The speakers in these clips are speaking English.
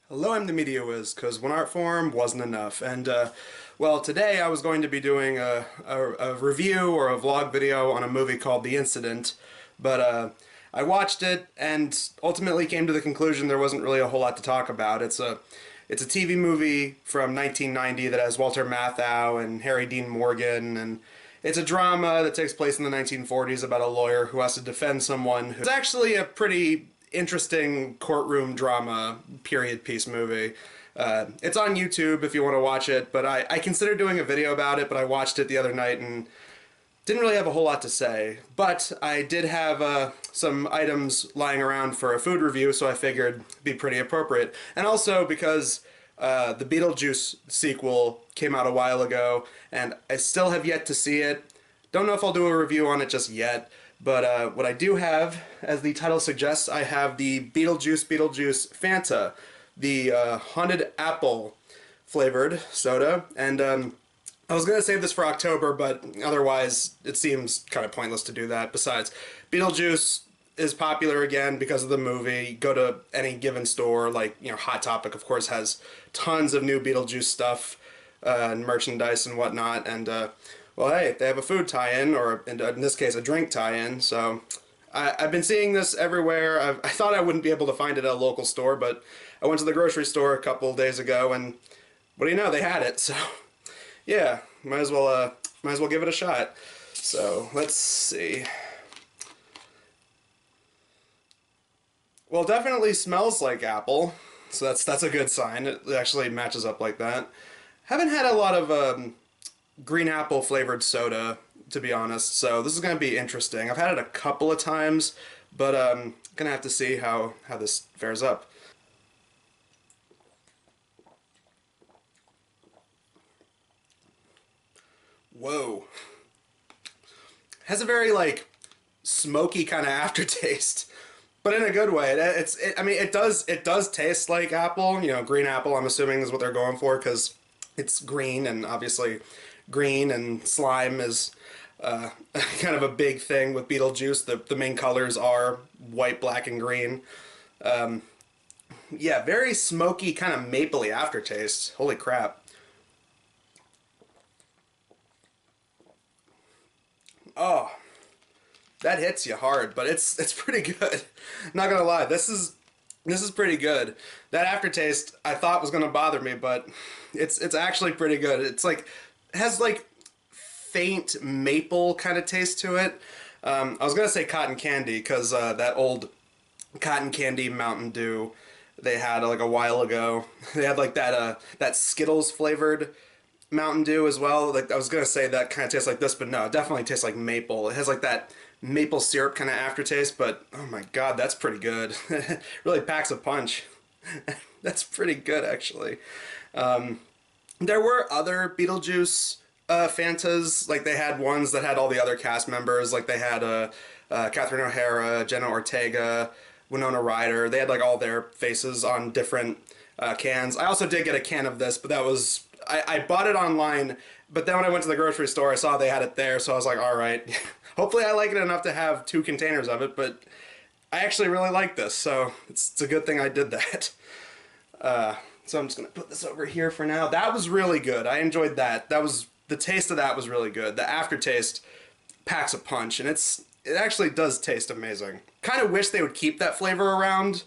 Hello, I'm the Media Wiz, because one art form wasn't enough. And, well, today I was going to be doing a review or a vlog video on a movie called The Incident, but I watched it and ultimately came to the conclusion there wasn't really a whole lot to talk about. It's a TV movie from 1990 that has Walter Matthau and Harry Dean Morgan, and it's a drama that takes place in the 1940s about a lawyer who has to defend someone who's actually a pretty interesting courtroom drama period piece movie. It's on YouTube if you want to watch it, but I considered doing a video about it, but I watched it the other night and didn't really have a whole lot to say. But I did have some items lying around for a food review, so I figured it'd be pretty appropriate. And also because the Beetlejuice sequel came out a while ago, and I still have yet to see it. Don't know if I'll do a review on it just yet. But what I do have, as the title suggests, I have the Beetlejuice Beetlejuice Fanta, the Haunted Apple flavored soda, and I was going to save this for October, but otherwise it seems kind of pointless to do that. Besides, Beetlejuice is popular again because of the movie. Go to any given store, like, Hot Topic, of course, has tons of new Beetlejuice stuff, and merchandise and whatnot, and well, hey, they have a food tie-in, or in this case, a drink tie-in, so I've been seeing this everywhere. I thought I wouldn't be able to find it at a local store, but I went to the grocery store a couple days ago, and what do you know, they had it, so yeah, might as well give it a shot. So, let's see. Well, it definitely smells like apple, so that's a good sign. It actually matches up like that. Haven't had a lot of green apple flavored soda, to be honest, so this is going to be interesting. I've had it a couple of times, but I'm going to have to see how this fares up. Whoa. Has a very, like, smoky kind of aftertaste, but in a good way. I mean, it does taste like apple, green apple, I'm assuming is what they're going for, because it's green, and obviously green and slime is kind of a big thing with Beetlejuice. The main colors are white, black, and green. Yeah, very smoky, kind of mapley aftertaste. Holy crap. Oh, that hits you hard, but it's pretty good. Not gonna lie, this is pretty good. That aftertaste I thought was gonna bother me, but it's actually pretty good. It's like, it has like faint maple kind of taste to it. I was gonna say cotton candy because that old cotton candy Mountain Dew they had like a while ago. They had like that Skittles flavored Mountain Dew as well. Like, I was gonna say that kind of tastes like this, but no, it definitely tastes like maple. It has like that maple syrup kind of aftertaste, but oh my god, that's pretty good. Really packs a punch. That's pretty good, actually. There were other Beetlejuice Fantas. Like, they had ones that had all the other cast members. Like, they had Catherine O'Hara, Jenna Ortega, Winona Ryder. They had like all their faces on different cans. I also did get a can of this, but that was I bought it online. But then when I went to the grocery store, I saw they had it there, so I was like, all right. Hopefully, I like it enough to have 2 containers of it. But I actually really like this, so it's a good thing I did that. So I'm just gonna put this over here for now. That was really good. I enjoyed that. The taste of that was really good. The aftertaste packs a punch, and it actually does taste amazing. Kind of wish they would keep that flavor around.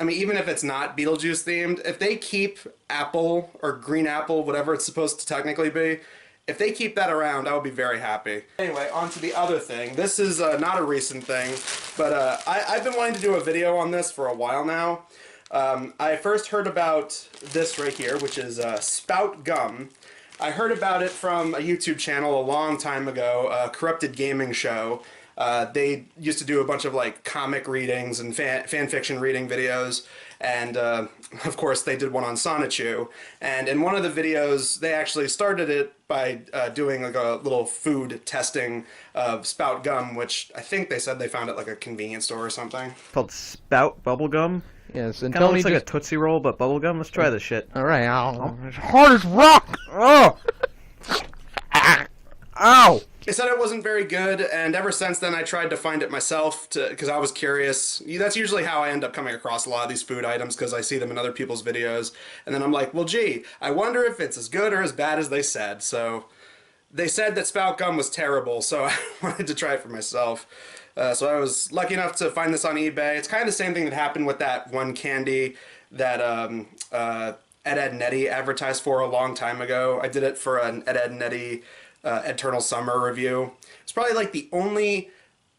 I mean, even if it's not Beetlejuice themed, if they keep apple or green apple, whatever it's supposed to technically be, if they keep that around, I would be very happy. Anyway, on to the other thing. This is not a recent thing, but I've been wanting to do a video on this for a while now. I first heard about this right here, which is Spout Gum. I heard about it from a YouTube channel a long time ago, a Corrupted Gaming show. They used to do a bunch of like comic readings and fan fiction reading videos, and of course they did one on Sonichu. And in one of the videos, they actually started it by doing like a little food testing of Spout Gum, which I think they said they found at like a convenience store or something. Called Spout Bubblegum. Yes, and Kind of tell me looks like a just... Tootsie Roll, but bubblegum. Let's try this shit. All right, ow. It's hard as rock. Oh. Ow. They said it wasn't very good, and ever since then I tried to find it myself because I was curious. That's usually how I end up coming across a lot of these food items, because I see them in other people's videos, and then I'm like, well, gee, I wonder if it's as good or as bad as they said. So they said that Spout Gum was terrible, so I wanted to try it for myself. So I was lucky enough to find this on eBay. It's kind of the same thing that happened with that one candy that Ed Netty advertised for a long time ago. I did it for an Ed Netty Eternal Summer review. It's probably like the only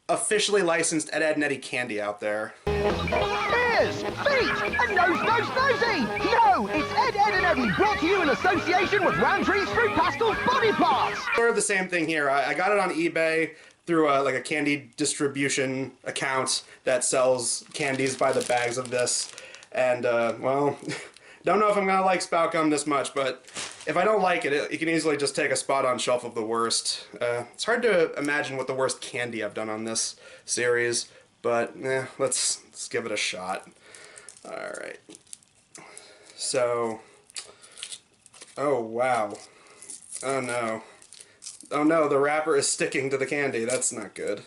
officially licensed Ed Netty candy out there. Ears, feet, and nosy! No, it's Ed and Eddie, brought to you in association with Roundtree's Fruit Pastels Body Parts. Sort of the same thing here. I got it on eBay through like a candy distribution account that sells candies by the bags of this. And, well, don't know if I'm going to like Spout Gum this much, but if I don't like it, it can easily just take a spot on shelf of the worst. It's hard to imagine what the worst candy I've done on this series, but let's give it a shot. Alright. So, oh wow. Oh no. Oh no, the wrapper is sticking to the candy. That's not good.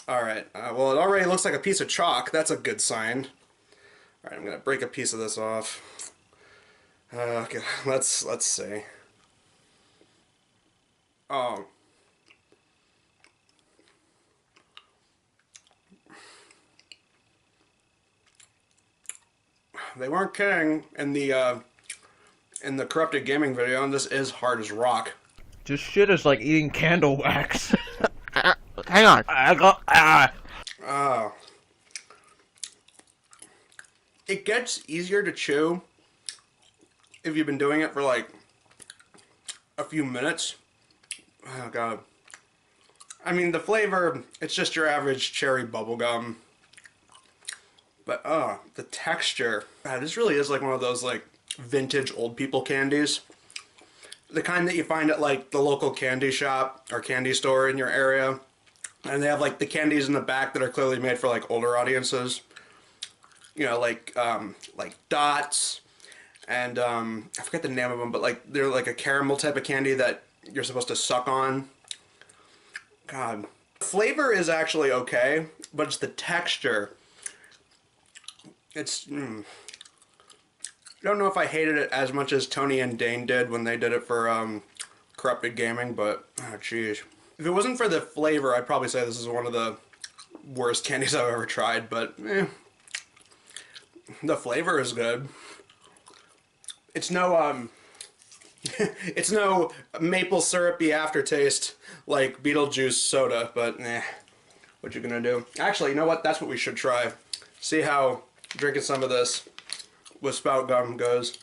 Alright, well it already looks like a piece of chalk. That's a good sign. Alright, I'm gonna break a piece of this off. Okay, let's see. Oh. They weren't kidding in the corrupted gaming video, and this is hard as rock. This shit is like eating candle wax. Hang on. Oh. It gets easier to chew if you've been doing it for like a few minutes. Oh god. I mean, the flavor, it's just your average cherry bubblegum. But the texture. God, this really is like one of those like vintage old people candies. The kind that you find at like the local candy shop or candy store in your area. And they have like the candies in the back that are clearly made for like older audiences. You know, like Dots, and I forget the name of them, but like they're like a caramel type of candy that you're supposed to suck on. God, flavor is actually okay, but it's the texture. It's I don't know if I hated it as much as Tony and Dane did when they did it for Corrupted Gaming, but oh jeez. If it wasn't for the flavor, I'd probably say this is one of the worst candies I've ever tried, but the flavor is good. It's no it's no maple syrupy aftertaste like Beetlejuice soda, but what you gonna do? Actually, you know what? That's what we should try. See how drinking some of this with Spout Gum goes.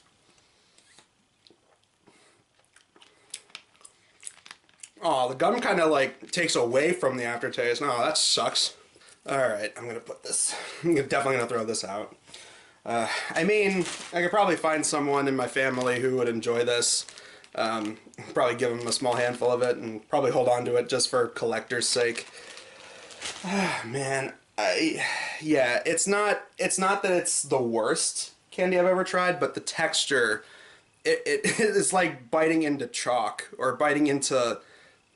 Oh, the gum kind of like takes away from the aftertaste. Oh, that sucks. Alright, I'm definitely gonna throw this out. I mean, I could probably find someone in my family who would enjoy this. Probably give them a small handful of it and probably hold on to it just for collector's sake. Man, yeah, it's not that it's the worst candy I've ever tried, but the texture, it's like biting into chalk or biting into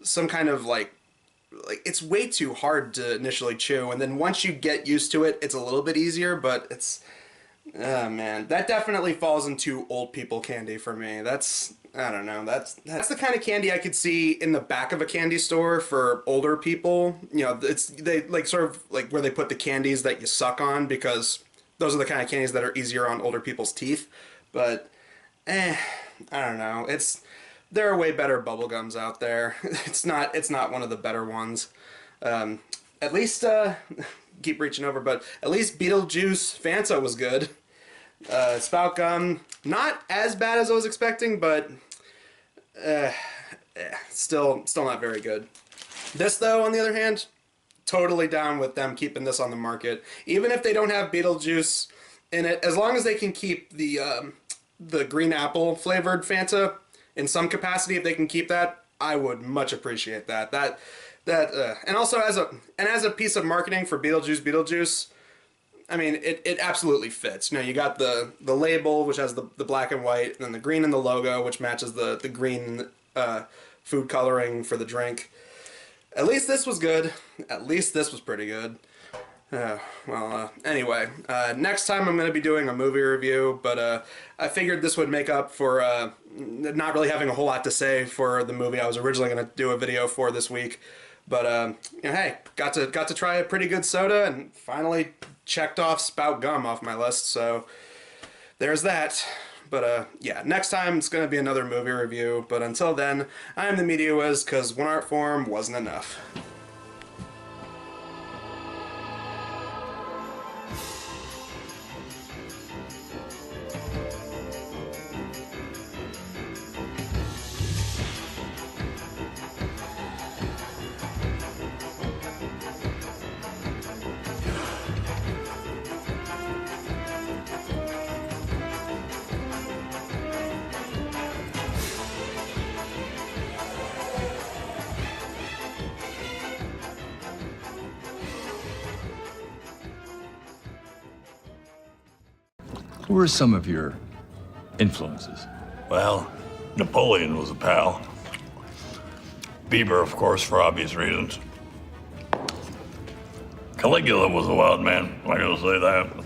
some kind of like it's way too hard to initially chew, and then once you get used to it, it's a little bit easier, but it's man, that definitely falls into old people candy for me. That's, I don't know, that's the kind of candy I could see in the back of a candy store for older people. You know, they like sort of like where they put the candies that you suck on, because those are the kind of candies that are easier on older people's teeth. But I don't know. There are way better bubblegums out there. It's not one of the better ones. At least keep reaching over, but at least Beetlejuice Fanta was good. Spout Gum, not as bad as I was expecting, but still not very good. This, though, on the other hand, totally down with them keeping this on the market. Even if they don't have Beetlejuice in it, as long as they can keep the green apple flavored Fanta in some capacity, if they can keep that, I would much appreciate that. And also as a piece of marketing for Beetlejuice, I mean, it absolutely fits. You know, you got the label, which has the black and white, and then the green in the logo, which matches the green food coloring for the drink. At least this was good. At least this was pretty good. Anyway, next time I'm going to be doing a movie review, but I figured this would make up for not really having a whole lot to say for the movie I was originally going to do a video for this week. But hey, got to try a pretty good soda and finally checked off Spout Gum off my list. So there's that. But yeah, next time it's going to be another movie review. But until then, I am the Media Wiz, because one art form wasn't enough. Who were some of your influences? Well, Napoleon was a pal. Bieber, of course, for obvious reasons. Caligula was a wild man, I gotta say that.